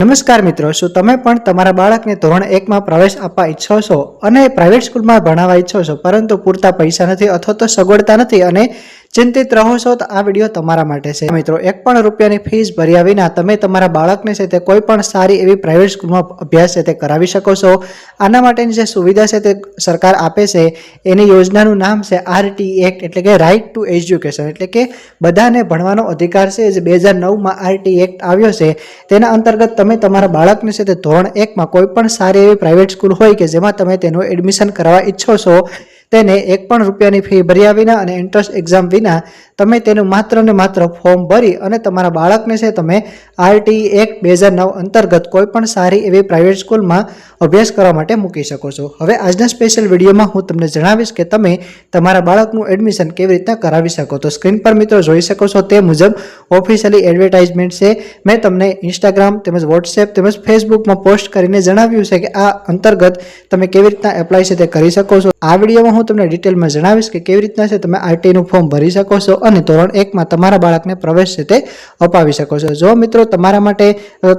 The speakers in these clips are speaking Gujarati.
નમસ્કાર મિત્રો, શું તમે પણ તમારા બાળકને ધોરણ 1 માં પ્રવેશ આપવા ઈચ્છો છો અને પ્રાઇવેટ સ્કૂલમાં ભણાવવા ઈચ્છો છો પરંતુ પૂરતા પૈસા નથી અથવા તો સગવડતા નથી અને ચિંતિત રહો છો તો આ વિડીયો તમારા માટે છે। મિત્રો, એક પણ રૂપિયાની ફીસ ભર્યા વિના તમે તમારા બાળકને છે તે કોઈ પણ સારી એવી પ્રાઇવેટ સ્કૂલમાં અભ્યાસ છે તે કરાવી શકો છો। આના માટેની જે સુવિધા છે તે સરકાર આપે છે એની યોજનાનું નામ છે RT એક્ટ એટલે કે રાઇટ ટુ એજ્યુકેશન એટલે કે બધાને ભણવાનો અધિકાર છે। જે 2009માં RT એક્ટ આવ્યો છે તેના અંતર્ગત તમે તમારા બાળકને છે તે ધોરણ 1 માં કોઈ પણ સારી એવી પ્રાઇવેટ સ્કૂલ હોય કે જેમાં તમે તેનું એડમિશન કરવા ઈચ્છો છો તેને એક પણ રૂપિયાની ફી ભર્યા વિના અને એન્ટ્રન્સ એક્ઝામ વિના તમે તેનું માત્ર ને માત્ર ફોર્મ ભરી અને તમારા બાળકને છે તમે RT એક્ટ 2009 અંતર્ગત કોઈ પણ સારી એવી પ્રાઇવેટ સ્કૂલમાં અભ્યાસ કરવા માટે મૂકી શકો છો। હવે આજના સ્પેશિયલ વિડીયોમાં હું તમને જણાવીશ કે તમે તમારા બાળકનું એડમિશન કેવી રીતના કરાવી શકો। તો સ્ક્રીન પર મિત્રો જોઈ શકો છો તે મુજબ ઓફિશિયલી એડવર્ટાઇઝમેન્ટ છે। મેં તમને ઇન્સ્ટાગ્રામ તેમજ વોટ્સએપ તેમજ ફેસબુકમાં પોસ્ટ કરીને જણાવ્યું છે કે આ અંતર્ગત તમે કેવી રીતના એપ્લાય છે તે કરી શકો છો। આ વિડીયોમાં હું તમને ડિટેલમાં જણાવીશ કે કેવી રીતના છે તમે RT નું ફોર્મ ભરી શકો છો અને ધોરણ 1 માં તમારા બાળકને પ્રવેશ છે તે અપાવી શકો છો। જો મિત્રો તમારા માટે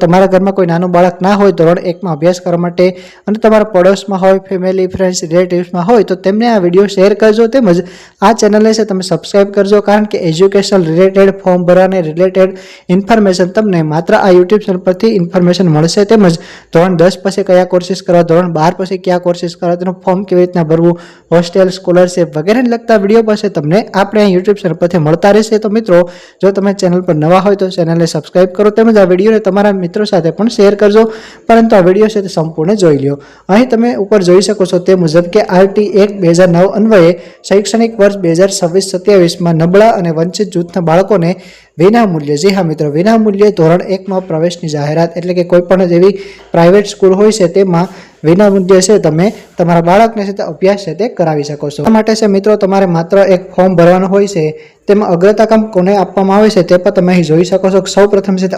તમારા ઘરમાં કોઈ નાનું બાળક ના હોય ધોરણ 1 માં અભ્યાસ કરવા માટે અને તમારા પડોશમાં હોય, ફેમિલી, ફ્રેન્ડ્સ, રિલેટિવ્સમાં હોય તો તેમને આ વિડીયો શેર કરજો તેમજ આ ચેનલને છે તમે સબસ્ક્રાઇબ કરજો કારણ કે એજ્યુકેશન રિલેટેડ ફોર્મ ભરવાને રિલેટેડ ઇન્ફોર્મેશન તમને માત્ર આ યુટ્યુબ ચેનલ પરથી ઇન્ફોર્મેશન મળશે। તેમજ ધોરણ 10 પછી કયા કોર્સિસ કરવા, ધોરણ 12 પછી કયા કોર્સિસ કરવા, તેનું ફોર્મ કેવી રીતના ભરવું, હોસ્ટેલ, સ્કોલરશિપ વગેરેને લગતા વિડીયો પાસે તમને આપણે યુટ્યુબ ચેનલ પરથી મળતા રહેશે। તો મિત્રો, જો તમે ચેનલ પર નવા હોય તો ચેનલને સબસ્ક્રાઇબ કરો તેમજ આ વિડીયોને તમારા મિત્રો સાથે પણ શેર કરજો પરંતુ આ વિડીયો છે તે સંપૂર્ણ જોઈ લો। અહીં તમે ઉપર જોઈ શકો છો તે મુજબ કે RT એક્ટ 2009 અન્વયે શૈક્ષણિક વર્ષ 2026-27 માં નબળા અને વંચિત જૂથના બાળકોને વિનામૂલ્યે, જી હા મિત્રો, વિનામૂલ્યે ધોરણ 1 માં પ્રવેશની જાહેરાત એટલે કે કોઈ પણ જેવી પ્રાઇવેટ સ્કૂલ હોય છે તેમાં વિનામૂલ્યે છે તમે તમારા બાળકને છે તે અભ્યાસ છે તે કરાવી શકો છો। આ માટે છે મિત્રો તમારે માત્ર એક ફોર્મ ભરવાનું હોય છે। તેમાં અગ્રતા કામ કોને આપવામાં આવે છે તે પણ તમે અહીં જોઈ શકો છો। સૌ પ્રથમ છે તે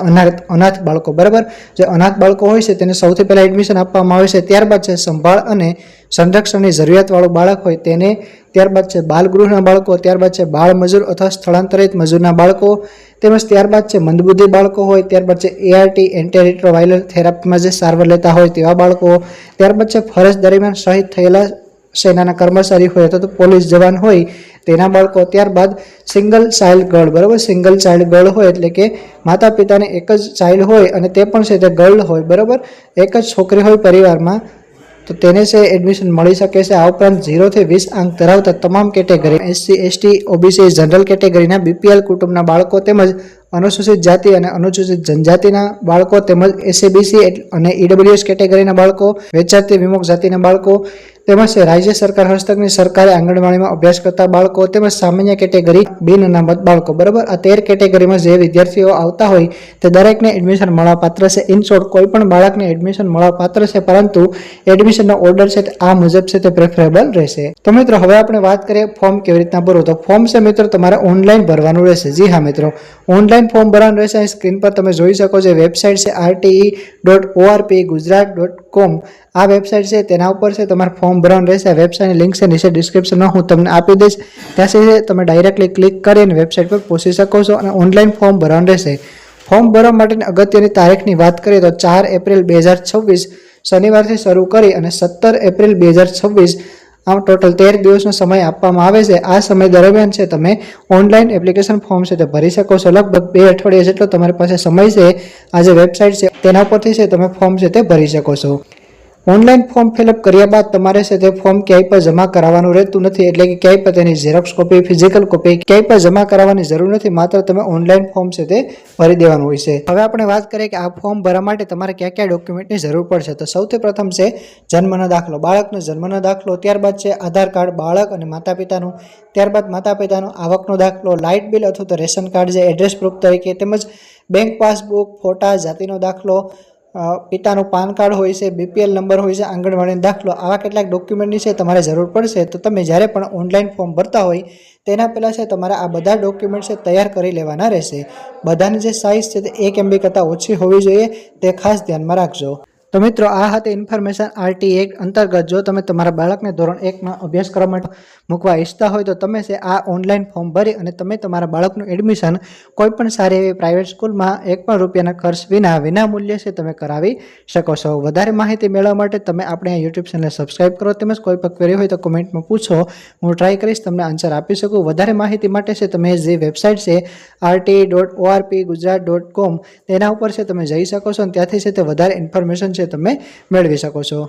અનાથ બાળકો, બરાબર, જે અનાથ બાળકો હોય છે તેને સૌથી પહેલા એડમિશન આપવામાં આવે છે। ત્યારબાદ છે સંભાળ અને સંરક્ષણની જરૂરિયાતવાળું બાળક હોય તેને, ત્યારબાદ છે બાલગૃહના બાળકો, ત્યારબાદ છે બાળ મજૂર અથવા સ્થળાંતરિત મજૂરના બાળકો, તેમજ ત્યારબાદ છે મંદબુદ્ધિ બાળકો હોય, ત્યારબાદ છે ART એન્ટી રેટ્રોવાયરલ થેરાપીમાં જે સારવાર લેતા હોય તેવા બાળકો, ત્યારબાદ છે ફરજ દરમિયાન શહીદ થયેલા સેનાના કર્મચારી હોય અથવા તો પોલીસ જવાન હોય તેના બાળકો, ત્યારબાદ સિંગલ ચાઇલ્ડ ગર્લ, બરાબર, સિંગલ ચાઇલ્ડ ગર્લ હોય એટલે કે માતા પિતાને એક જ ચાઇલ્ડ હોય અને તે પણ છે તે ગર્લ હોય, બરાબર, એક જ છોકરી હોય પરિવારમાં તો તેને છે એડમિશન મળી શકે છે। આ ઉપરાંત 0 થી 20 અંક ધરાવતા તમામ category SC, ST, OBC, general કેટેગરીના BPL કુટુંબના બાળકો તેમજ અનુસૂચિત જાતિ અને અનુસૂચિત જનજાતિના બાળકો તેમજ SABC અને EWS કેટેગરીના બાળકો, વેચાતી વિમુખ જાતિના બાળકો તેમજ રાજ્ય સરકાર હસ્તકની સરકારી આંગણવાડીમાં અભ્યાસ કરતા બાળકો તેમજ સામાન્ય કેટેગરી બિન અનામત બાળકો, બરાબર, આ 13 કેટેગરીમાં જે વિદ્યાર્થીઓ આવતા હોય તે દરેકને એડમિશન મળવાપાત્ર છે। ઇન શોર્ટ, કોઈ પણ બાળકને એડમિશન મળવાપાત્ર છે પરંતુ એડમિશનનો ઓર્ડર છે આ મુજબ છે તે પ્રેફરેબલ રહેશે। તો મિત્રો, હવે આપણે વાત કરીએ ફોર્મ કેવી રીતના ભરવું। તો ફોર્મ છે મિત્રો તમારે ઓનલાઈન ભરવાનું રહેશે। જી હા મિત્રો, ઓનલાઈન ફોર્મ ભરવાનું રહેશે। અહીં સ્ક્રીન પર તમે જોઈ શકો છો વેબસાઇટ છે rte.orp.gujarat.com। આ વેબસાઇટ છે તેના ઉપર છે તમારે ફોર્મ ભરવાનું રહેશે। આ વેબસાઇટની લિંક છે નીચે ડિસ્ક્રિપ્શનમાં હું તમને આપી દઈશ, ત્યાંથી તમે ડાયરેક્ટલી ક્લિક કરીને વેબસાઇટ પર પહોંચી શકો છો અને ઓનલાઈન ફોર્મ ભરવાનું રહેશે। ફોર્મ ભરવા માટેની અગત્યની તારીખની વાત કરીએ તો 4 એપ્રિલ 2026 શનિવારથી શરૂ કરી અને 17 એપ્રિલ 2026 આમ ટોટલ 13 દિવસનો સમય આપવામાં આવે છે। આ સમય દરમિયાન છે તમે ઓનલાઈન એપ્લિકેશન ફોર્મ છે તે ભરી શકો છો। લગભગ 2 અઠવાડિયા જેટલો તમારી પાસે સમય છે। આ જે વેબસાઇટ છે તેના પરથી છે તમે ફોર્મ છે તે ભરી શકો છો। ઓનલાઈન ફોર્મ ફિલઅપ કર્યા બાદ તમારે છે તે ફોર્મ ક્યાંય પર જમા કરાવવાનું રહેતું નથી એટલે કે ક્યાંય પર તેની ઝેરોક્સ કોપી, ફિઝિકલ કોપી ક્યાંય પર જમા કરાવવાની જરૂર નથી, માત્ર તમે ઓનલાઈન ફોર્મ છે તે ભરી દેવાનું હોય છે। હવે આપણે વાત કરીએ કે આ ફોર્મ ભરવા માટે તમારે કયા કયા ડોક્યુમેન્ટની જરૂર પડશે। તો સૌથી પ્રથમ છે જન્મનો દાખલો, બાળકનો જન્મનો દાખલો, ત્યારબાદ છે આધાર કાર્ડ બાળક અને માતા પિતાનું, ત્યારબાદ માતા પિતાનો આવકનો દાખલો, લાઇટ બિલ અથવા તો રેશન કાર્ડ જે એડ્રેસ પ્રૂફ તરીકે, તેમજ બેંક પાસબુક, ફોટા, જાતિનો દાખલો, પિતાનું પાન કાર્ડ હોય છે, BPL નંબર હોય છે, આંગણવાડીનો દાખલો, આવા કેટલાક ડોક્યુમેન્ટની છે તમારે જરૂર પડશે। તો તમે જ્યારે પણ ઓનલાઈન ફોર્મ ભરતા હોય તેના પહેલાં છે તમારે આ બધા ડોક્યુમેન્ટ છે તૈયાર કરી લેવાના રહેશે। બધાની જે સાઇઝ છે તે 1 MB કરતાં ઓછી હોવી જોઈએ તે ખાસ ધ્યાનમાં રાખજો। તો મિત્રો આ હતી ઇન્ફોર્મેશન આરટી એક્ટ અંતર્ગત જો તમે તમારા બાળકને ધોરણ 1માં અભ્યાસ કરવા માટે મૂકવા ઈચ્છતા હોય તો તમે છે આ ઓનલાઈન ફોર્મ ભરી અને તમે તમારા બાળકનું એડમિશન કોઈ પણ સારી એવી પ્રાઇવેટ સ્કૂલમાં એક પણ રૂપિયાના ખર્ચ વિના મૂલ્યે છે તમે કરાવી શકો છો. વધારે માહિતી મેળવવા માટે તમે આપણે આ યુટ્યુબ ચેનલ સબસ્ક્રાઇબ કરો તેમજ કોઈ પણ ક્વેરી હોય તો કોમેન્ટમાં પૂછો, હું ટ્રાય કરીશ તમને આન્સર આપી શકું. વધારે માહિતી માટે છે તમે જે વેબસાઇટ છે rt.orpgujarat.com તેના ઉપર છે તમે જઈ શકો છો અને ત્યાંથી છે તે વધારે ઇન્ફોર્મેશન છે તમે મેળવી શકો છો.